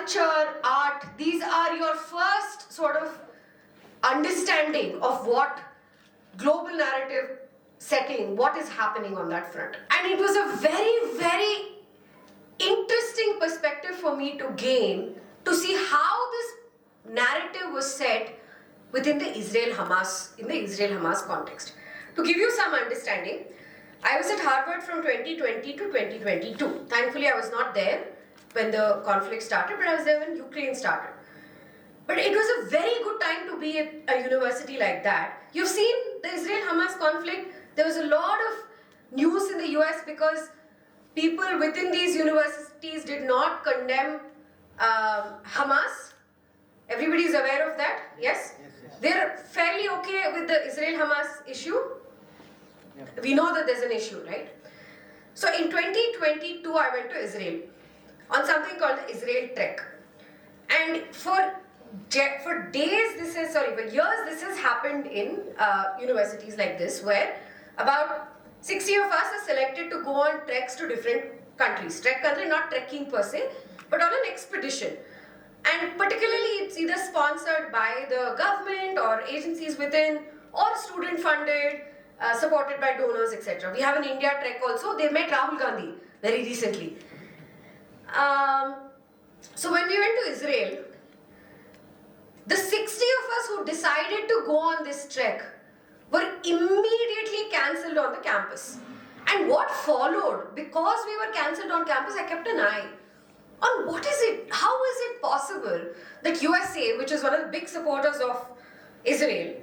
culture, art, these are your first sort of understanding of what global narrative setting, what is happening on that front. And it was a very, very interesting perspective for me to gain to see how this narrative was set within the Israel-Hamas, in the Israel-Hamas context. To give you some understanding, I was at Harvard from 2020 to 2022. Thankfully, I was not there when the conflict started, but I was there when Ukraine started. But it was a very good time to be at a university like that. You've seen the Israel-Hamas conflict. There was a lot of news in the US because people within these universities did not condemn Hamas. Everybody is aware of that, yes? They're fairly okay with the Israel-Hamas issue. We know that there's an issue, right? So in 2022, I went to Israel on something called the Israel Trek. And for years, this has happened in universities like this, where about 60 of us are selected to go on treks to different countries. Trek country, not trekking per se, but on an expedition. And particularly, it's either sponsored by the government or agencies within, or student funded, supported by donors, etc. We have an India trek also. They met Rahul Gandhi very recently. So when we went to Israel, the 60 of us who decided to go on this trek were immediately cancelled on the campus. And what followed, because we were cancelled on campus, I kept an eye on how is it possible that USA, which is one of the big supporters of Israel,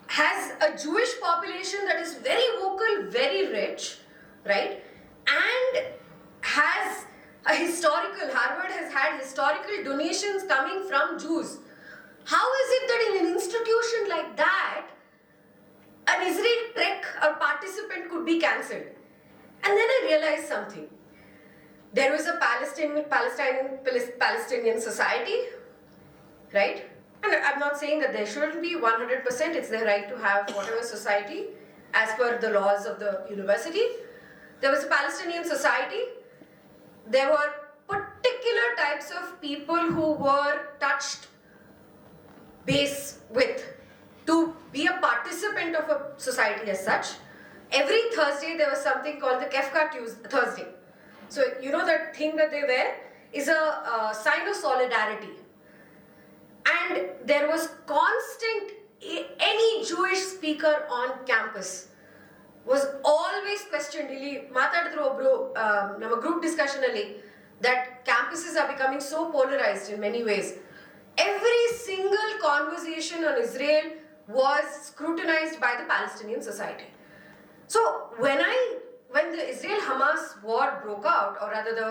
has a Jewish population that is very vocal, very rich, right? And has a Harvard has had historical donations coming from Jews. How is it that in an institution like that, an Israel trek or participant could be cancelled? And then I realized something. There was a Palestinian society, right? And I'm not saying that there shouldn't be 100%, it's their right to have whatever society as per the laws of the university. There was a Palestinian society. There were particular types of people who were touched base with to be a participant of a society as such. Every Thursday there was something called the Kefka Thursday. So you know that thing that they wear is a sign of solidarity. And there was constant, any Jewish speaker on campus was always questioned, ನಮ್ಮ group discussion ಅಲ್ಲಿ, that campuses are becoming so polarized in many ways. Every single conversation on Israel was scrutinized by the Palestinian society. So when the Israel-Hamas war broke out, or rather the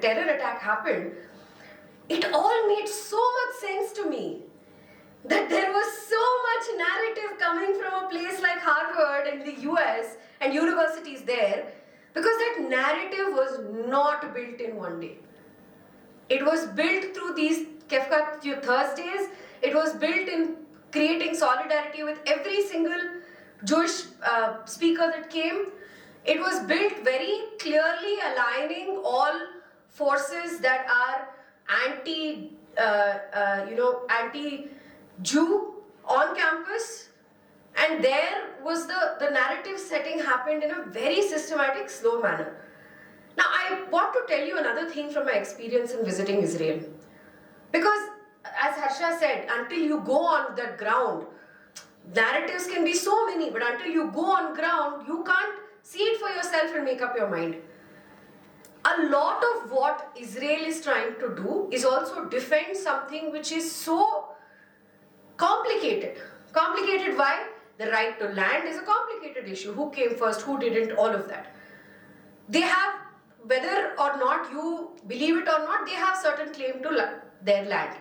terror attack happened, it all made so much sense to me that there was so much narrative coming from a place like Harvard and the US and universities there, because that narrative was not built in one day. It was built through these Kefka Thursdays. It was built in creating solidarity with every single Jewish speaker that came. It was built very clearly aligning all forces that are anti-Jew on campus. And there was the narrative setting happened in a very systematic, slow manner. Now, I want to tell you another thing from my experience in visiting Israel. Because, as Harsha said, until you go on the ground, narratives can be so many, but until you go on ground, you can't see it for yourself and make up your mind. A lot of what Israel is trying to do is also defend something which is so complicated. Complicated why? The right to land is a complicated issue. Who came first, who didn't, all of that. They have, whether or not you believe it or not, they have certain claim to their land.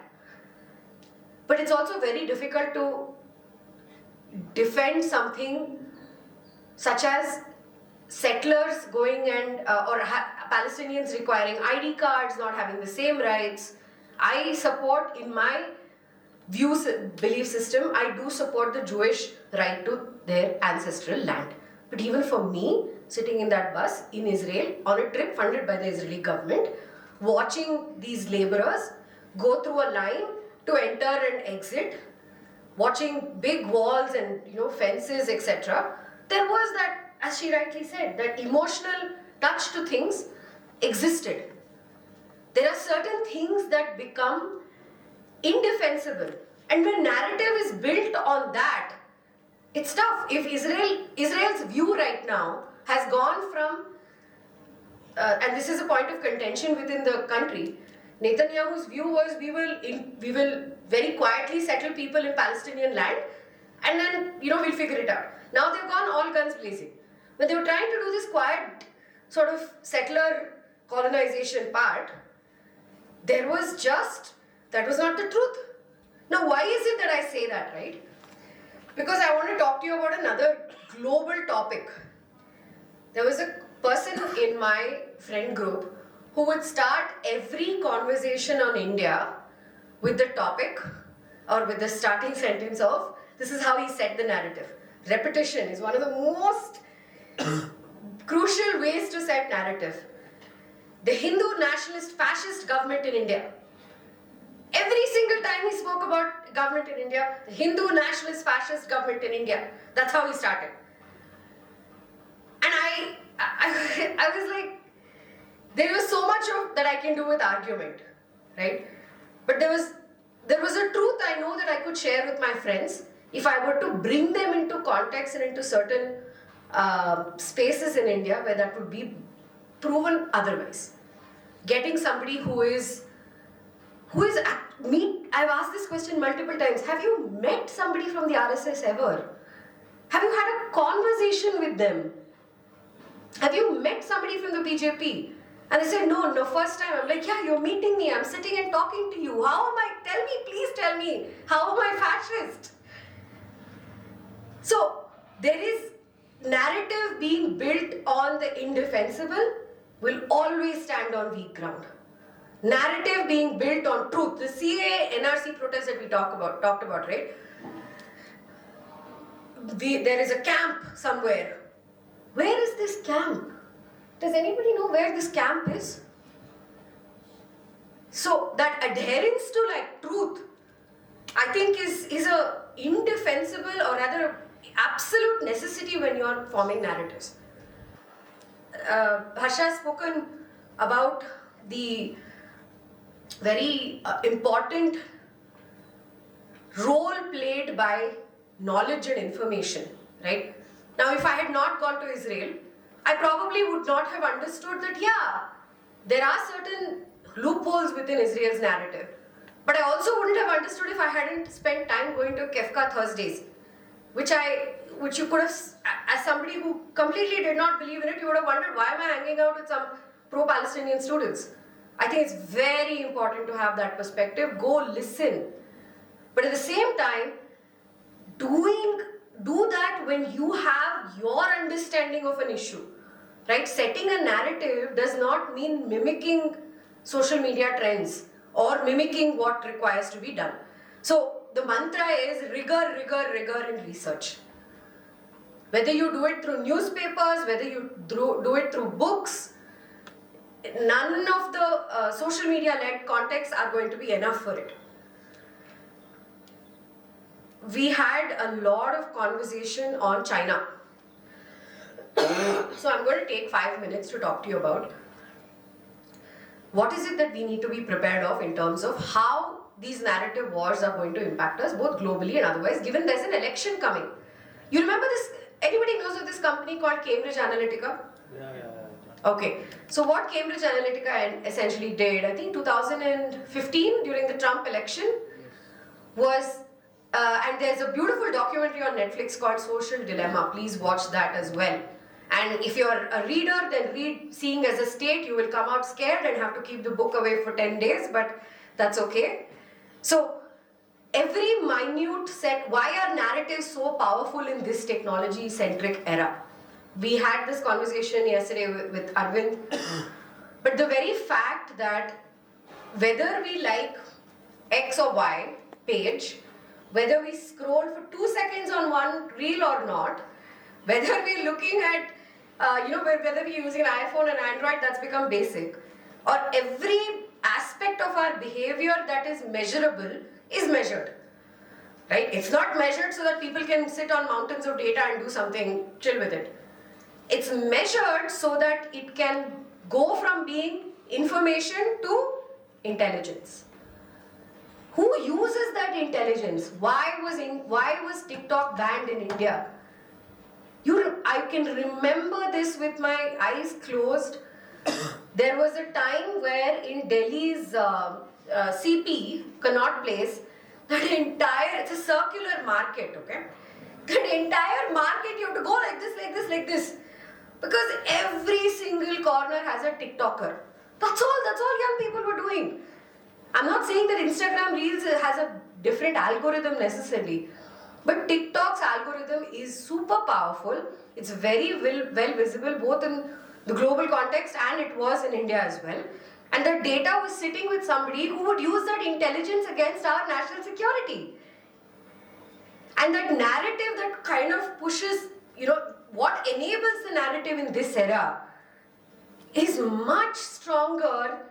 But it's also very difficult to defend something such as settlers going and, Palestinians requiring ID cards, not having the same rights. I support, in my belief system, I do support the Jewish right to their ancestral land. But even for me, sitting in that bus in Israel on a trip funded by the Israeli government, watching these laborers go through a line to enter and exit, watching big walls and fences, etc. There was that, as she rightly said, that emotional touch to things existed. There are certain things that become indefensible, and when narrative is built on that, it's tough. If Israel's view right now has gone from, and this is a point of contention within the country, Netanyahu's view was we will very quietly settle people in Palestinian land, and then we'll figure it out. Now they've gone all guns blazing. When they were trying to do this quiet sort of settler colonization part, that was not the truth. Now why is it that I say that, right? Because I want to talk to you about another global topic. There was a person in my friend group who would start every conversation on India with the topic or with the starting sentence of, this is how he set the narrative. Repetition is one of the most crucial ways to set narrative. The Hindu nationalist fascist government in India. Every single time he spoke about government in India, the Hindu nationalist fascist government in India. That's how he started. And I was like, there was so much of that I can do with argument, right? But there was a truth I know that I could share with my friends if I were to bring them into context and into certain spaces in India where that would be proven otherwise. Getting somebody who is I've asked this question multiple times. Have you met somebody from the RSS ever? Have you had a conversation with them? Have you met somebody from the BJP? And they said, no, first time. I'm like, yeah, you're meeting me. I'm sitting and talking to you. How am I? Tell me, please tell me. How am I fascist? So, there is narrative being built on the indefensible will always stand on weak ground. Narrative being built on truth. The CA, NRC protest that we talked about, right? There is a camp somewhere. Where is this camp? Does anybody know where this camp is? So that adherence to truth, I think is a indefensible or rather absolute necessity when you are forming narratives. Harsha has spoken about the very important role played by knowledge and information, right? Now, if I had not gone to Israel, I probably would not have understood that, there are certain loopholes within Israel's narrative. But I also wouldn't have understood if I hadn't spent time going to Kefka Thursdays, which you could have, as somebody who completely did not believe in it, you would have wondered, why am I hanging out with some pro-Palestinian students? I think it's very important to have that perspective. Go listen. But at the same time, do that when you have your understanding of an issue, right? Setting a narrative does not mean mimicking social media trends or mimicking what requires to be done. So the mantra is rigor, rigor, rigor in research. Whether you do it through newspapers, whether you do it through books, none of the social media-led contexts are going to be enough for it. We had a lot of conversation on China. So I'm going to take 5 minutes to talk to you about what is it that we need to be prepared of in terms of how these narrative wars are going to impact us both globally and otherwise, given there's an election coming. You remember this? Anybody knows of this company called Cambridge Analytica? Yeah. Okay, so what Cambridge Analytica essentially did, I think 2015 during the Trump election, was, and there's a beautiful documentary on Netflix called Social Dilemma. Please watch that as well. And if you're a reader, then read Seeing as a State. You will come out scared and have to keep the book away for 10 days, but that's okay. So every minute set, why are narratives so powerful in this technology-centric era? We had this conversation yesterday with Arvind, but the very fact that whether we like X or Y page, whether we scroll for 2 seconds on one reel or not, whether we're looking at, whether we're using an iPhone and Android, that's become basic, or every aspect of of our behavior that is measurable is measured. Right? It's not measured so that people can sit on mountains of data and do something chill with it. It's measured so that it can go from being information to intelligence. Who uses that intelligence? Why was TikTok banned in India? I can remember this with my eyes closed. There was a time where in Delhi's CP, Connaught Place, it's a circular market, okay? That entire market, you have to go like this, like this, like this. Because every single corner has a TikToker. That's all young people were doing. I'm not saying that Instagram Reels has a different algorithm necessarily. But TikTok's algorithm is super powerful. It's very well visible both in the global context and it was in India as well. And the data was sitting with somebody who would use that intelligence against our national security. And that narrative that kind of pushes, what enables the narrative in this era is much stronger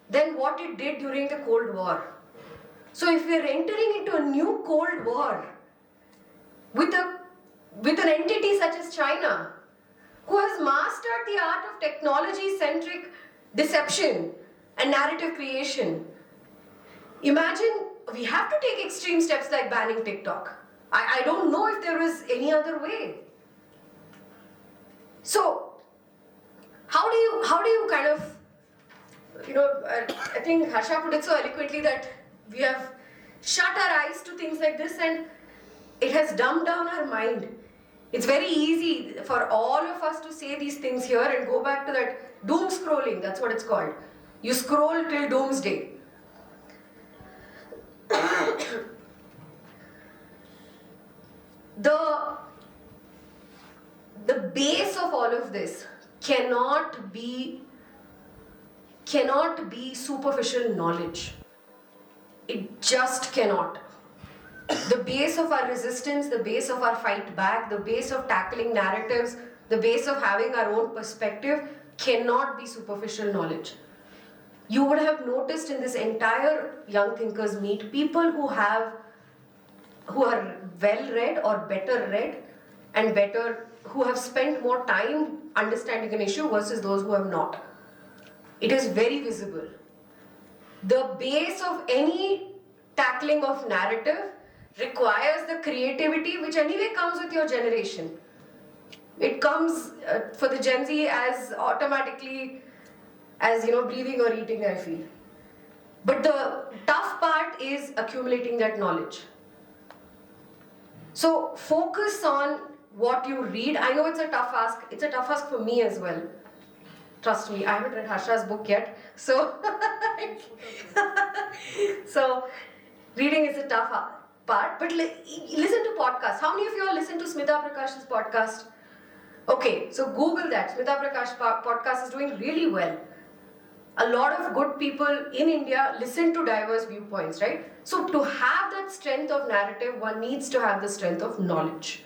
than what it did during the Cold War. So if we're entering into a new Cold War with an entity such as China, who has mastered the art of technology-centric deception and narrative creation, imagine we have to take extreme steps like banning TikTok. I don't know if there is any other way. So, how do you kind of, I think Harsha put it so eloquently that we have shut our eyes to things like this and it has dumbed down our mind. It's very easy for all of us to say these things here and go back to that doom scrolling, that's what it's called. You scroll till doomsday. The base of all of this cannot be superficial knowledge. It just cannot. The base of our resistance, the base of our fight back, the base of tackling narratives, the base of having our own perspective cannot be superficial knowledge. You would have noticed in this entire Young Thinkers Meet, people who are well read or better read and who have spent more time understanding an issue versus those who have not. It is very visible. The base of any tackling of narrative requires the creativity which anyway comes with your generation. It comes for the Gen Z as automatically as breathing or eating, I feel. But the tough part is accumulating that knowledge. So focus on what you read. I know it's a tough ask. It's a tough ask for me as well. Trust me, I haven't read Harsha's book yet. So, reading is a tough part. But listen to podcasts. How many of you all listen to Smita Prakash's podcast? Okay, so Google that. Smita Prakash podcast is doing really well. A lot of good people in India listen to diverse viewpoints, right? So to have that strength of narrative, one needs to have the strength of knowledge.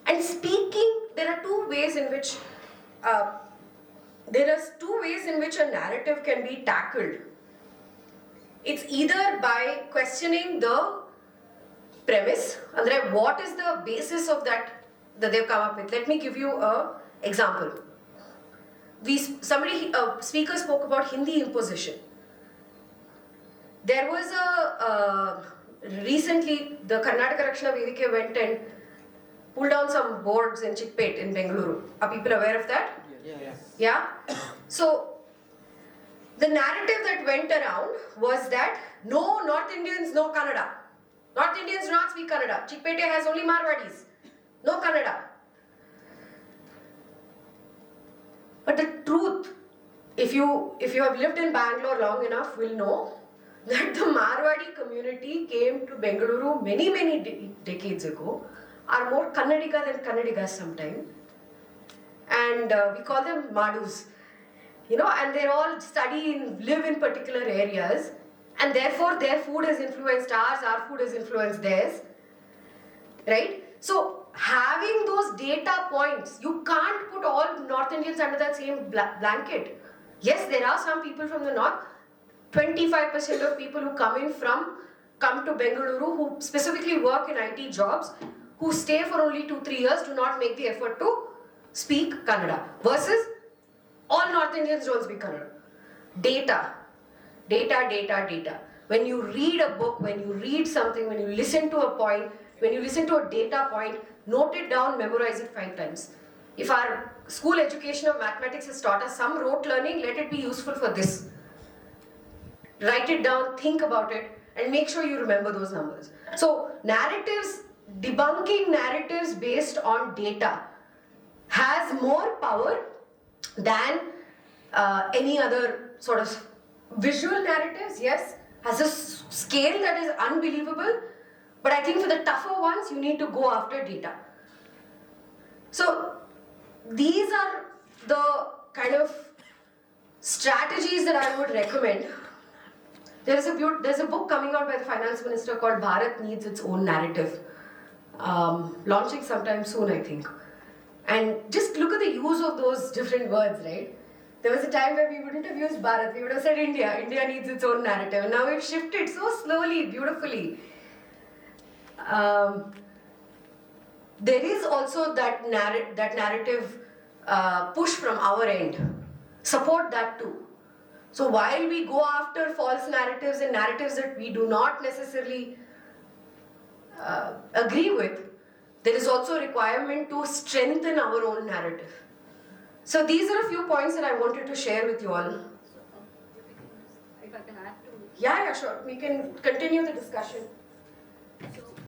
And speaking, there are two ways in which a narrative can be tackled. It's either by questioning the premise, and what is the basis of that they've come up with. Let me give you an example. A speaker spoke about Hindi imposition. There was recently the Karnataka Rakshana Vedike went and pulled down some boards in Chickpet in Bengaluru. Are people aware of that? Yes. Yeah? So, the narrative that went around was that no North Indians, no Kannada. North Indians do not speak Kannada. Chickpete has only Marwadis. No Kannada. But the truth, if you have lived in Bangalore long enough, will know that the Marwadi community came to Bengaluru many decades ago, are more Kannadiga than Kannadigas sometimes. And we call them Madus. And they all study and live in particular areas. And therefore their food has influenced ours, our food has influenced theirs. Right? So having those data points, you can't put all North Indians under that same blanket. Yes, there are some people from the north. 25% of people who come to Bengaluru, who specifically work in IT jobs, who stay for only 2-3 years, do not make the effort to speak Kannada. Versus all North Indians don't speak Kannada. Data. When you read a book, when you read something, when you listen to a point, when you listen to a data point, note it down, memorize it 5 times. If our school education of mathematics has taught us some rote learning, let it be useful for this. Write it down, think about it, and make sure you remember those numbers. So narratives, debunking narratives based on data has more power than any other sort of visual narratives, yes, has a scale that is unbelievable, but I think for the tougher ones, you need to go after data. So these are the kind of strategies that I would recommend. There's a book coming out by the finance minister called Bharat Needs Its Own Narrative, launching sometime soon, I think. And just look at the use of those different words, right? There was a time where we wouldn't have used Bharat, we would have said India. India needs its own narrative. And now we've shifted so slowly, beautifully. There is also that narrative push from our end. Support that too. So while we go after false narratives and narratives that we do not necessarily agree with, there is also a requirement to strengthen our own narrative. So these are a few points that I wanted to share with you all. If I can add to... Yeah, sure. We can continue the discussion. So